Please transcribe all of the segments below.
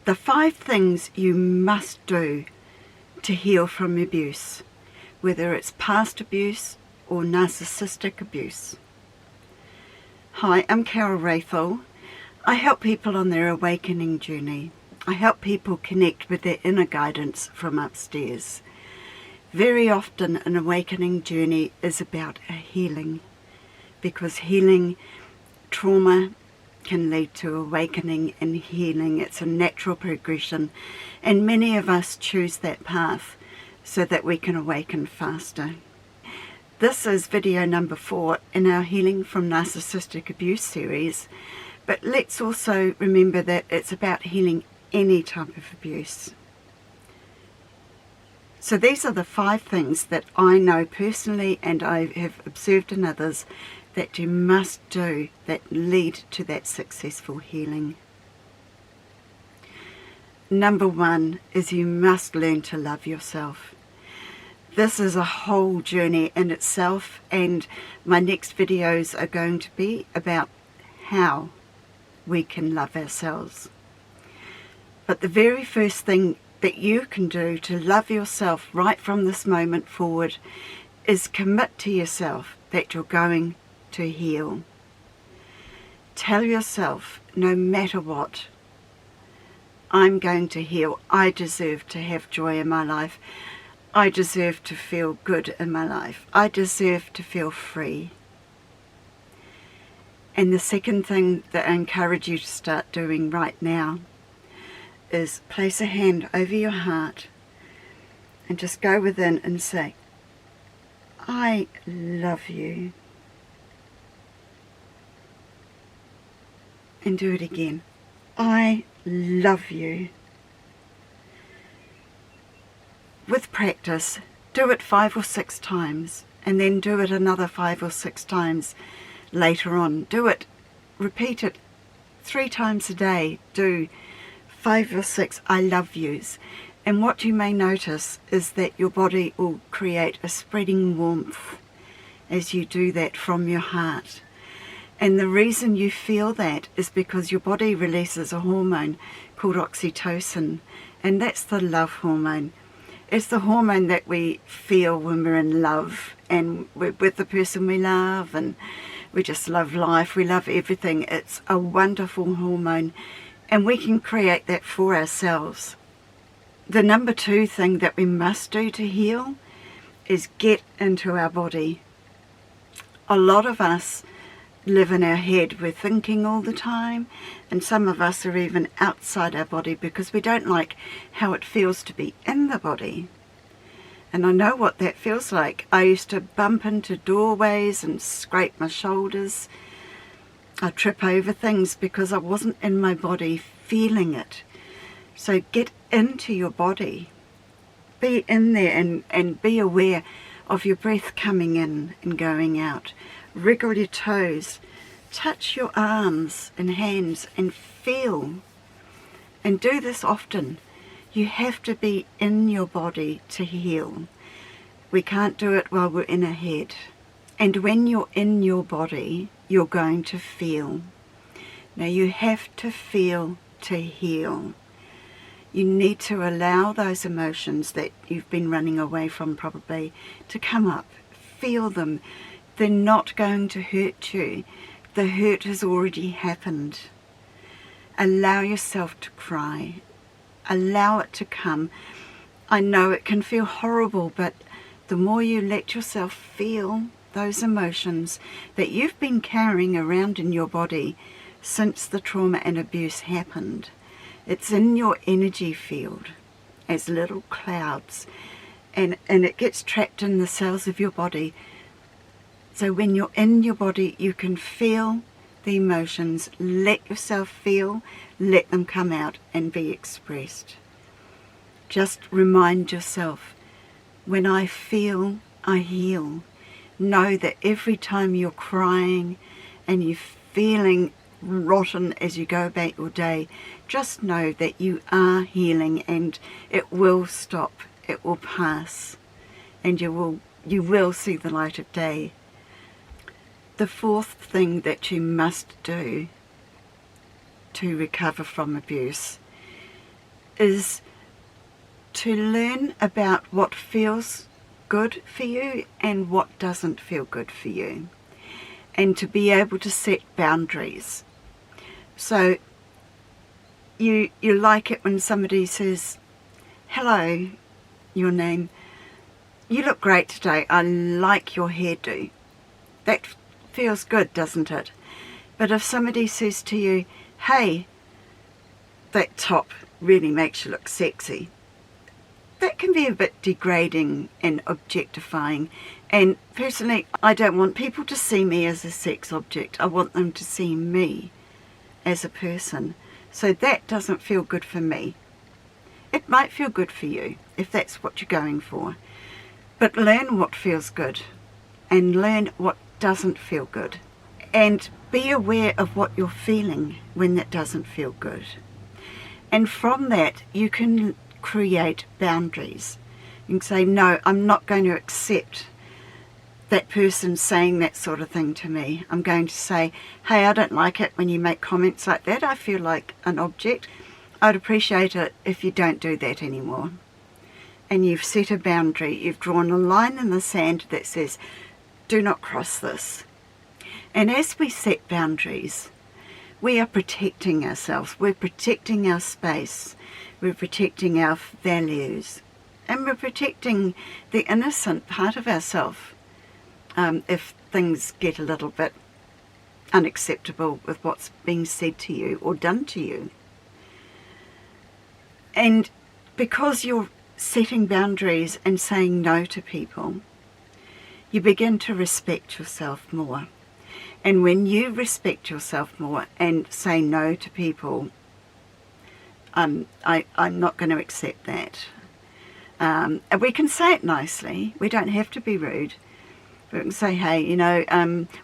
The 5 things you must do to heal from abuse, whether it's past abuse or narcissistic abuse. Hi, I'm Carol Raythall. I help people on their awakening journey. I help people connect with their inner guidance from upstairs. Very often an awakening journey is about a healing, because healing trauma can lead to awakening and healing. It's a natural progression, and many of us choose that path so that we can awaken faster. This is video number 4 in our Healing from Narcissistic Abuse series, but let's also remember that it's about healing any type of abuse. So these are the 5 things that I know personally and I have observed in others that you must do that lead to that successful healing. Number 1 is you must learn to love yourself. This is a whole journey in itself, and my next videos are going to be about how we can love ourselves. But the very first thing that you can do to love yourself right from this moment forward is commit to yourself that you're going to heal. Tell yourself, no matter what, I'm going to heal. I deserve to have joy in my life. I deserve to feel good in my life. I deserve to feel free. And the second thing that I encourage you to start doing right now is place a hand over your heart and just go within and say, I love you. And do it again. I love you. With practice, do it 5 or 6 times, and then do it another 5 or 6 times later on. Do it, repeat it 3 times a day. Do 5 or 6 I love yous. And what you may notice is that your body will create a spreading warmth as you do that from your heart. And the reason you feel that is because your body releases a hormone called oxytocin, and that's the love hormone. It's the hormone that we feel when we're in love and we're with the person we love, and we just love life, we love everything. It's a wonderful hormone, and we can create that for ourselves. The number 2 thing that we must do to heal is get into our body. A lot of us live in our head. We're thinking all the time, and some of us are even outside our body because we don't like how it feels to be in the body. And I know what that feels like. I used to bump into doorways and scrape my shoulders. I trip over things because I wasn't in my body feeling it. So get into your body. Be in there and be aware of your breath coming in and going out. Wriggle your toes, touch your arms and hands and feel. And do this often. You have to be in your body to heal. We can't do it while we're in our head. And when you're in your body, you're going to feel. Now you have to feel to heal. You need to allow those emotions that you've been running away from probably to come up. Feel them. They're not going to hurt you. The hurt has already happened. Allow yourself to cry. Allow it to come. I know it can feel horrible, but the more you let yourself feel those emotions that you've been carrying around in your body since the trauma and abuse happened, it's in your energy field as little clouds, and it gets trapped in the cells of your body. So when you're in your body, you can feel the emotions. Let yourself feel, let them come out and be expressed. Just remind yourself, when I feel, I heal. Know that every time you're crying and you're feeling rotten as you go about your day, just know that you are healing, and it will stop, it will pass, and you will see the light of day. The 4th thing that you must do to recover from abuse is to learn about what feels good for you and what doesn't feel good for you, and to be able to set boundaries. So you like it when somebody says, hello, your name, you look great today, I like your hairdo. That feels good, doesn't it? But if somebody says to you, hey, that top really makes you look sexy, that can be a bit degrading and objectifying. And personally, I don't want people to see me as a sex object. I want them to see me as a person. So that doesn't feel good for me. It might feel good for you if that's what you're going for. But learn what feels good and learn what doesn't feel good. And be aware of what you're feeling when that doesn't feel good. And from that, you can create boundaries. You can say, no, I'm not going to accept that person saying that sort of thing to me. I'm going to say, hey, I don't like it when you make comments like that. I feel like an object. I'd appreciate it if you don't do that anymore. And you've set a boundary. You've drawn a line in the sand that says, do not cross this. And as we set boundaries, we are protecting ourselves. We're protecting our space. We're protecting our values. And we're protecting the innocent part of ourselves if things get a little bit unacceptable with what's being said to you or done to you. And because you're setting boundaries and saying no to people, you begin to respect yourself more. And when you respect yourself more and say no to people, I'm not going to accept that. And we can say it nicely. We don't have to be rude. We can say, hey,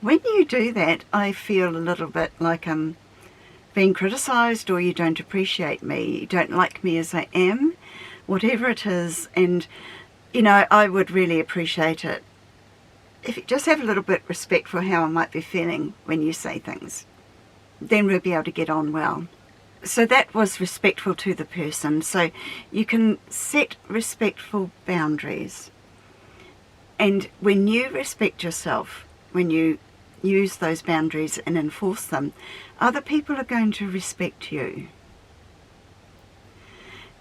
when you do that, I feel a little bit like I'm being criticised, or you don't appreciate me, you don't like me as I am, whatever it is. And, I would really appreciate it if you just have a little bit of respect for how I might be feeling when you say things. Then we'll be able to get on well. So that was respectful to the person. So you can set respectful boundaries. And when you respect yourself, when you use those boundaries and enforce them, other people are going to respect you.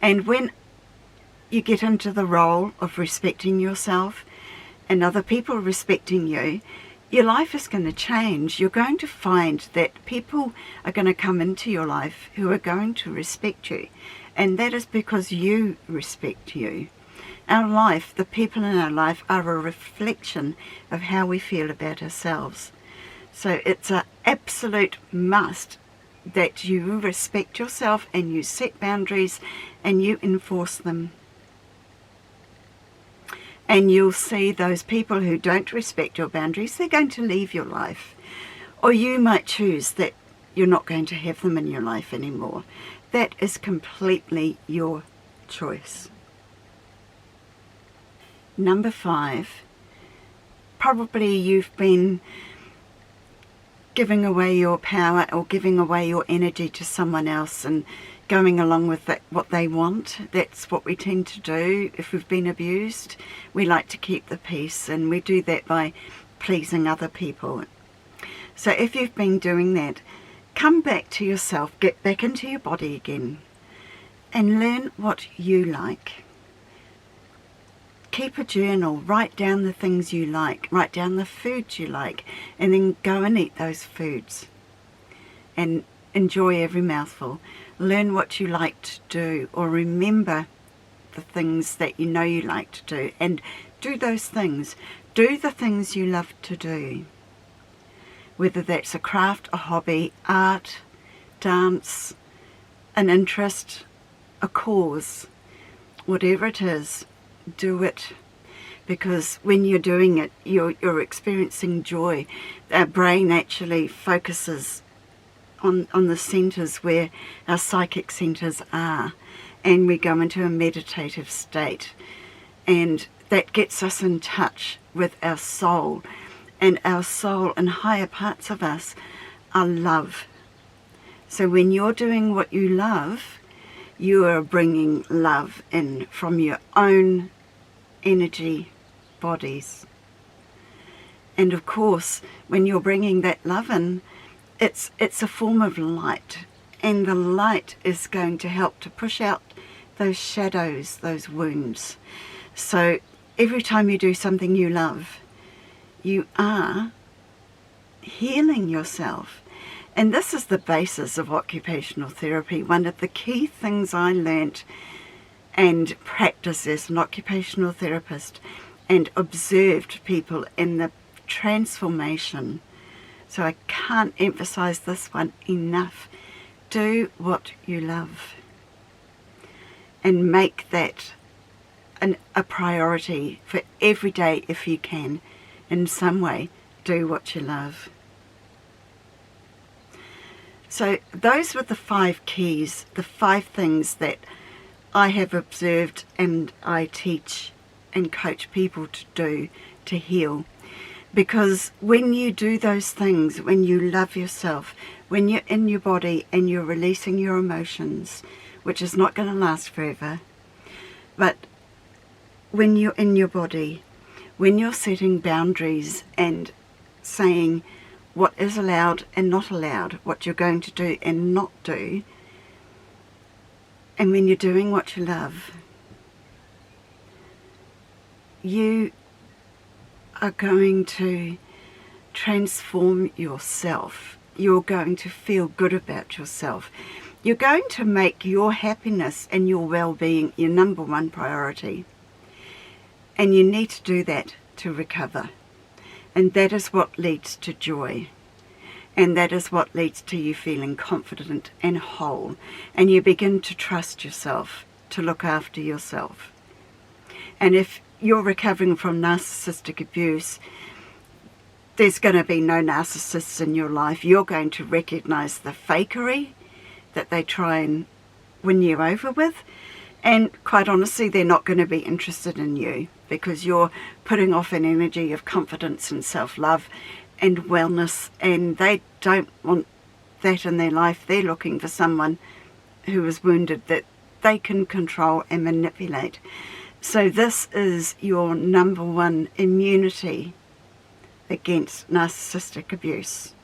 And when you get into the role of respecting yourself and other people respecting you, your life is going to change. You're going to find that people are going to come into your life who are going to respect you. And that is because you respect you. Our life, the people in our life, are a reflection of how we feel about ourselves. So it's an absolute must that you respect yourself and you set boundaries and you enforce them. And you'll see those people who don't respect your boundaries, they're going to leave your life. Or you might choose that you're not going to have them in your life anymore. That is completely your choice. Number 5, probably you've been giving away your power or giving away your energy to someone else and going along with that, what they want. That's what we tend to do if we've been abused. We like to keep the peace, and we do that by pleasing other people. So if you've been doing that, come back to yourself, get back into your body again, and learn what you like. Keep a journal, write down the things you like, write down the foods you like, and then go and eat those foods and enjoy every mouthful. Learn what you like to do, or remember the things that you know you like to do, and do those things. Do the things you love to do, whether that's a craft, a hobby, art, dance, an interest, a cause, whatever it is. Do it, because when you're doing it, you're experiencing joy. Our brain actually focuses on the centres where our psychic centres are, and we go into a meditative state, and that gets us in touch with our soul, and our soul and higher parts of us are love. So when you're doing what you love, you are bringing love in from your own energy bodies. And of course, when you're bringing that love in, it's a form of light, and the light is going to help to push out those shadows, those wounds. So every time you do something you love, you are healing yourself. And this is the basis of occupational therapy. One of the key things I learnt and practiced as an occupational therapist, and observed people in the transformation. So I can't emphasize this one enough. Do what you love, and make that a priority for every day if you can. In some way, do what you love. So those were the 5 keys, the 5 things that I have observed and I teach and coach people to do to heal. Because when you do those things, when you love yourself, when you're in your body and you're releasing your emotions, which is not going to last forever, but when you're in your body, when you're setting boundaries and saying what is allowed and not allowed, what you're going to do and not do, and when you're doing what you love, you are going to transform yourself. You're going to feel good about yourself. You're going to make your happiness and your well-being your number 1 priority. And you need to do that to recover. And that is what leads to joy. And that is what leads to you feeling confident and whole. And you begin to trust yourself, to look after yourself. And if you're recovering from narcissistic abuse, there's going to be no narcissists in your life. You're going to recognize the fakery that they try and win you over with. And quite honestly, they're not going to be interested in you, because you're putting off an energy of confidence and self-love and wellness, and they don't want that in their life. They're looking for someone who is wounded that they can control and manipulate. So this is your number 1 immunity against narcissistic abuse.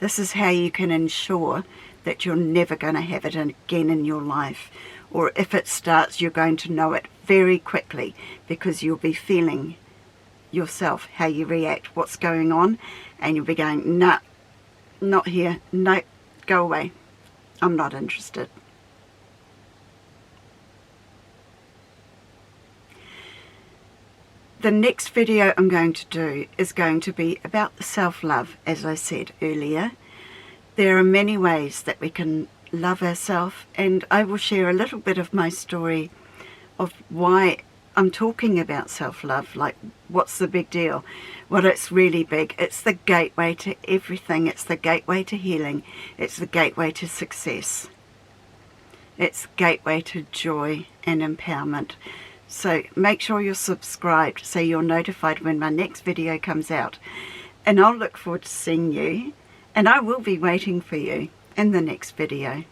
This is how you can ensure that you're never going to have it again in your life. Or if it starts, you're going to know it very quickly, because you'll be feeling yourself, how you react, what's going on, and you'll be going, nah, not here, no, go away, I'm not interested. The next video I'm going to do is going to be about the self-love, as I said earlier. There are many ways that we can love ourselves, and I will share a little bit of my story of why I'm talking about self-love. Like, what's the big deal? Well, it's really big. It's the gateway to everything. It's the gateway to healing. It's the gateway to success. It's the gateway to joy and empowerment. So make sure you're subscribed so you're notified when my next video comes out. And I'll look forward to seeing you, and I will be waiting for you in the next video.